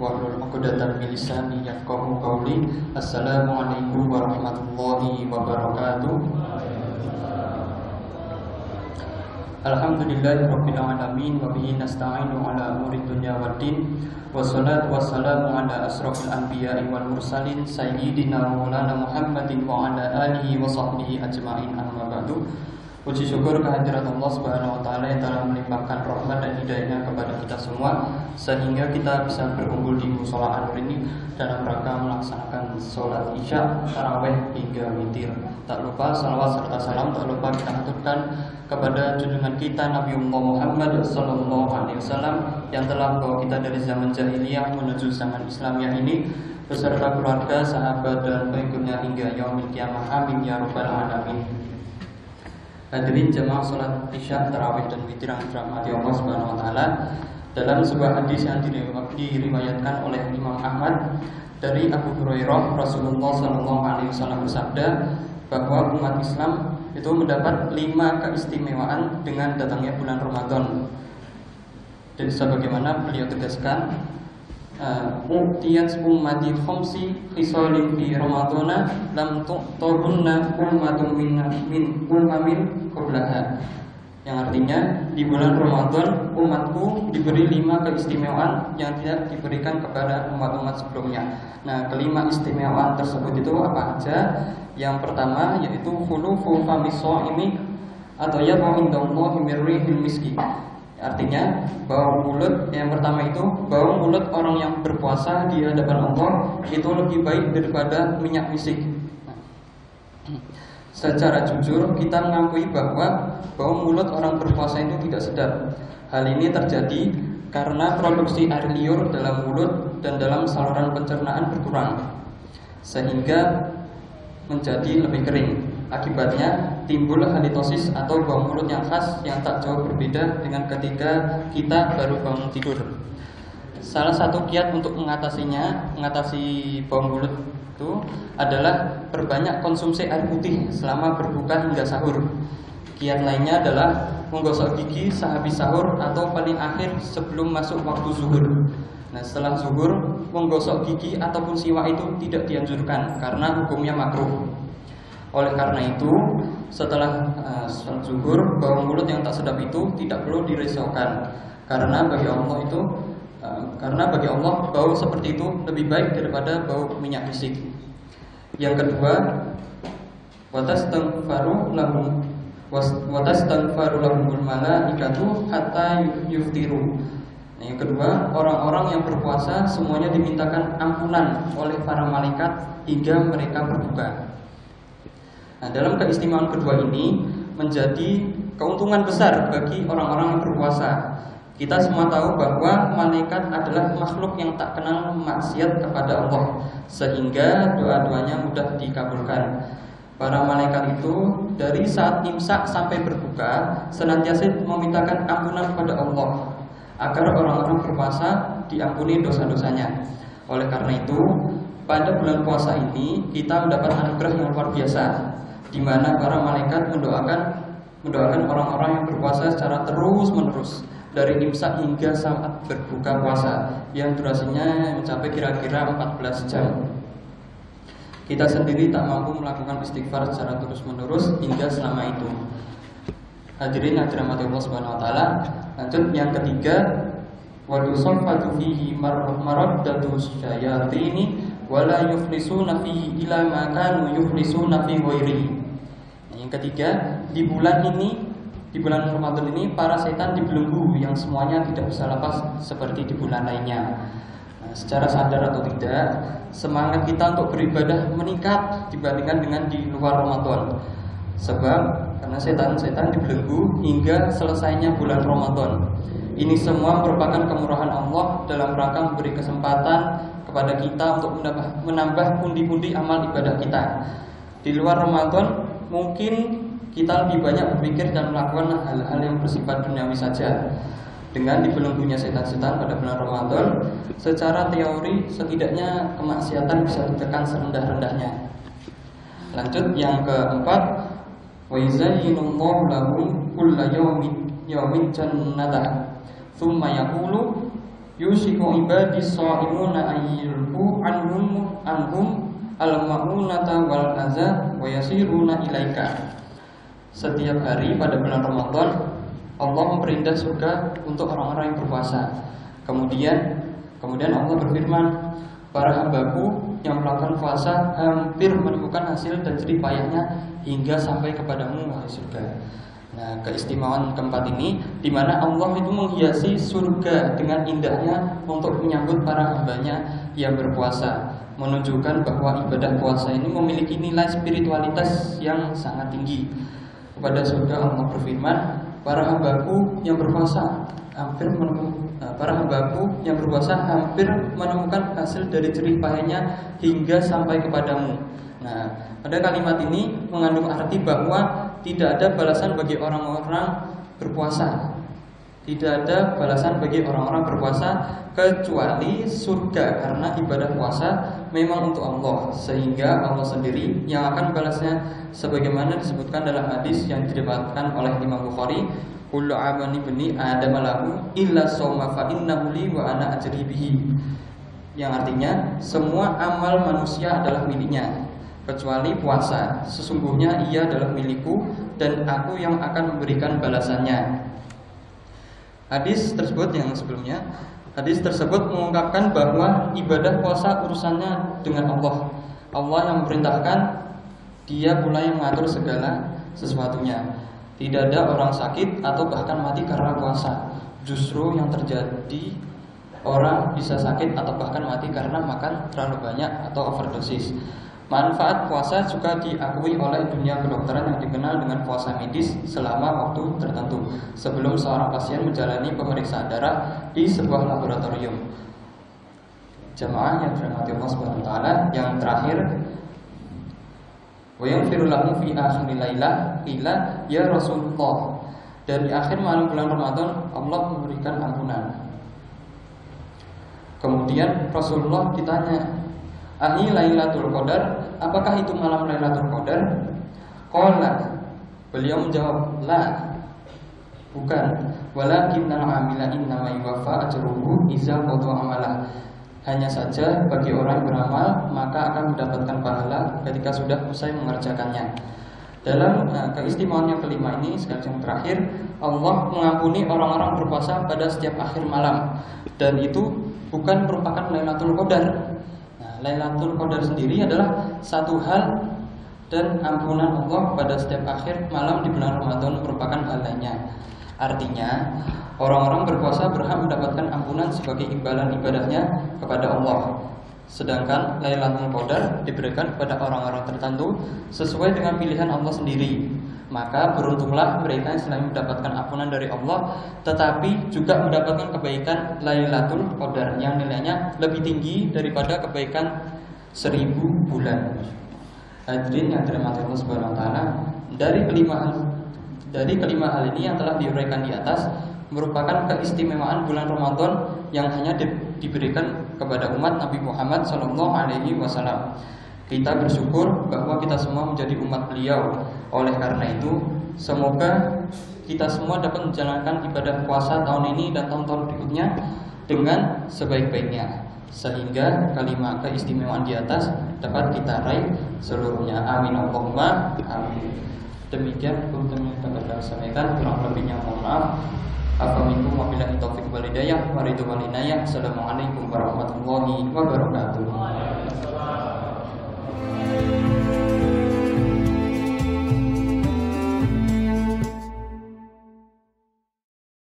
wahlul 'uqdatam min lisani yafqahu qawli. Assalamualaikum warahmatullahi wabarakatuh. Alhamdulillahirabbil alamin wa bihi nasta'inu ala umuri dunya waddin. Wassalatu wassalamu ala asrofil anbiya'i wal mursalin sayyidina maulana Muhammadin wa ala alihi wa sahbihi ajma'in, amma ba'du. Puji syukur kehadirat Allah Subhanahu wa taala yang telah melimpahkan rahmat dan hidayahnya kepada kita semua sehingga kita bisa berkumpul di mushola An-Nur ini dalam rangka melaksanakan sholat isya, tarawih hingga witir. Tak lupa salawat serta salam tak lupa kita aturkan kepada junjungan kita Nabiullah Muhammad sallallahu alaihi wasallam yang telah membawa kita dari zaman jahiliyah menuju zaman Islamiyah ini beserta keluarga, sahabat dan pengikutnya hingga yaumil qiyamah. Amin ya rabbal alamin. Hadirin jamaah salat isya, tarawih dan witir yang dirahmati Allah Subhanahu wa taala. Dalam sebuah hadis yang diriwayatkan oleh Imam Ahmad dari Abu Hurairah, Rasulullah sallallahu alaihi wasallam bersabda bahwa umat Islam itu mendapat 5 keistimewaan dengan datangnya bulan Ramadan. Dan sebagaimana beliau tegaskan, U'tiyat ummati khamsi khisalin fi ramadana lam tu'tahunna ummatun min umamin qablaha. Yang artinya di bulan Ramadan umatku diberi 5 keistimewaan yang tidak diberikan kepada umat-umat sebelumnya. Nah, kelima istimewaan tersebut itu apa aja? Yang pertama yaitu khulufu famis shaimi atau ya indallahi mirrihil miski. Artinya bau mulut yang pertama itu bau mulut orang yang berpuasa di hadapan Allah itu lebih baik daripada minyak misik. Secara jujur kita mengakui bahwa bau mulut orang berpuasa itu tidak sedap. Hal ini terjadi karena produksi air liur dalam mulut dan dalam saluran pencernaan berkurang sehingga menjadi lebih kering. Akibatnya timbul halitosis atau bau mulut yang khas yang tak jauh berbeda dengan ketika kita baru bangun tidur. Salah satu kiat untuk mengatasi bau mulut itu adalah perbanyak konsumsi air putih selama berbuka hingga sahur. Kiat lainnya adalah menggosok gigi sehabis sahur atau paling akhir sebelum masuk waktu zuhur. Nah, setelah zuhur menggosok gigi ataupun siwak itu tidak dianjurkan karena hukumnya makruh. Oleh karena itu, setelah sholat zuhur, bau mulut yang tak sedap itu tidak perlu dirisaukan karena bagi Allah bau seperti itu lebih baik daripada bau minyak misik. Yang kedua, watastaghfaru lahumul malaikatu hatta yuftiru. Nah, yang kedua, orang-orang yang berpuasa semuanya dimintakan ampunan oleh para malaikat hingga mereka berbuka. Nah, dalam keistimewaan kedua ini menjadi keuntungan besar bagi orang-orang yang berpuasa. Kita semua tahu bahwa malaikat adalah makhluk yang tak kenal maksiat kepada Allah, sehingga doa-doanya mudah dikabulkan. Para malaikat itu dari saat imsak sampai berbuka senantiasa memintakan ampunan kepada Allah agar orang-orang berpuasa diampuni dosa-dosanya. Oleh karena itu, pada bulan puasa ini kita mendapat anugerah yang luar biasa, di mana para malaikat mendoakan orang-orang yang berpuasa secara terus-menerus dari imsak hingga saat berbuka puasa yang durasinya mencapai kira-kira 14 jam. Kita sendiri tak mampu melakukan istighfar secara terus-menerus hingga selama itu. Hadirin hadirat Allah Subhanahu wa taala. Lanjut yang ketiga, wa yusaffatu fihi maraddatu syayatini wala yuflisuna fihi ila ma kanu yuflisuna fi ghairihi. Yang ketiga, di bulan Ramadan ini para setan dibelenggu yang semuanya tidak bisa lepas seperti di bulan lainnya. Nah, secara sadar atau tidak, semangat kita untuk beribadah meningkat dibandingkan dengan di luar Ramadan. Sebab karena setan-setan dibelenggu hingga selesainya bulan Ramadan. Ini semua merupakan kemurahan Allah dalam rangka memberi kesempatan kepada kita untuk menambah pundi-pundi amal ibadah kita. Di luar Ramadan mungkin kita lebih banyak berpikir dan melakukan hal-hal yang bersifat duniawi saja. Dengan dibelenggunya setan-setan pada bulan Ramadan, secara teori setidaknya kemaksiatan bisa ditekan serendah-rendahnya. Lanjut yang keempat, wa yuzayyinullahu lahum kulla yawmin jannatah thumma yaqulu yusiku ibadi shaimuna ayyulqu anhum al-ma'unata wal adza wa yasiruna ilaika. Setiap hari pada bulan Ramadan Allah memperindah surga untuk orang-orang yang berpuasa. Kemudian Allah berfirman, para hambaku yang melakukan puasa hampir menemukan hasil dan jerih payahnya hingga sampai kepadamu wahai surga. Nah, keistimewaan keempat ini di mana Allah itu menghiasi surga dengan indahnya untuk menyambut para hambanya yang berpuasa, menunjukkan bahwa ibadah puasa ini memiliki nilai spiritualitas yang sangat tinggi. Kepada surga Allah berfirman, para hambaku yang berpuasa hampir menemukan hasil dari jerih payahnya hingga sampai kepadamu. Nah, pada kalimat ini mengandung arti bahwa tidak ada balasan bagi orang-orang berpuasa. Tidak ada balasan bagi orang-orang berpuasa kecuali surga, karena ibadah puasa memang untuk Allah, sehingga Allah sendiri yang akan balasnya, sebagaimana disebutkan dalam hadis yang diriwayatkan oleh Imam Bukhari, kullu amali bani adam lahu illa shauma fa innahu li wa ana ajri bihi, yang artinya semua amal manusia adalah miliknya kecuali puasa, sesungguhnya ia adalah milikku dan aku yang akan memberikan balasannya. Hadis tersebut mengungkapkan bahwa ibadah puasa urusannya dengan Allah. Allah yang memerintahkan, Dia pula yang mengatur segala sesuatunya. Tidak ada orang sakit atau bahkan mati karena puasa. Justru yang terjadi, orang bisa sakit atau bahkan mati karena makan terlalu banyak atau overdosis. Manfaat puasa juga diakui oleh dunia kedokteran yang dikenal dengan puasa medis selama waktu tertentu sebelum seorang pasien menjalani pemeriksaan darah di sebuah laboratorium. Jamaah yang dirahmati Allah Subhanahu wa taala, yang terakhir, wa yaghfiru lahum fi akhir lailah ila ya Rasulullah. Dan di akhir malam bulan Ramadan Allah memberikan ampunan. Kemudian Rasulullah ditanya, "Ahi Lailatul Qadar, apakah itu malam Lailatul Qadar?" Qala, beliau menjawab, "La, bukan. Walakinnal amila innama yuwaffa ajruhu idza qada amalah." Hanya saja bagi orang yang beramal maka akan mendapatkan pahala ketika sudah usai mengerjakannya. Dalam keistimewaan yang kelima ini, sekaligus yang terakhir, Allah mengampuni orang-orang berpuasa pada setiap akhir malam, dan itu bukan merupakan Lailatul Qadar. Lailatul Qadar sendiri adalah satu hal, dan ampunan Allah pada setiap akhir malam di bulan Ramadan merupakan hal lainnya. Artinya, orang-orang berpuasa berhak mendapatkan ampunan sebagai imbalan ibadahnya kepada Allah. Sedangkan Lailatul Qadar diberikan kepada orang-orang tertentu sesuai dengan pilihan Allah sendiri. Maka beruntunglah mereka yang selain mendapatkan ampunan dari Allah, tetapi juga mendapatkan kebaikan Lailatul Qadar yang nilainya lebih tinggi daripada kebaikan 1000 bulan. Hadirin yang dirahmati Allah Subhanahu wa taala, dari kelima hal ini yang telah diuraikan di atas merupakan keistimewaan bulan Ramadan yang hanya diberikan kepada umat Nabi Muhammad SAW. Kita bersyukur bahwa kita semua menjadi umat beliau. Oleh karena itu, semoga kita semua dapat menjalankan ibadah puasa tahun ini dan tahun-tahun berikutnya dengan sebaik-baiknya, sehingga kalimat keistimewaan di atas dapat kita raih seluruhnya. Amin Allahumma amin. Demikian untuk yang kita sampaikan, kurang lebihnya mohon maaf. Assalamualaikum warahmatullahi wabarakatuh. Assalamualaikum warahmatullahi wabarakatuh.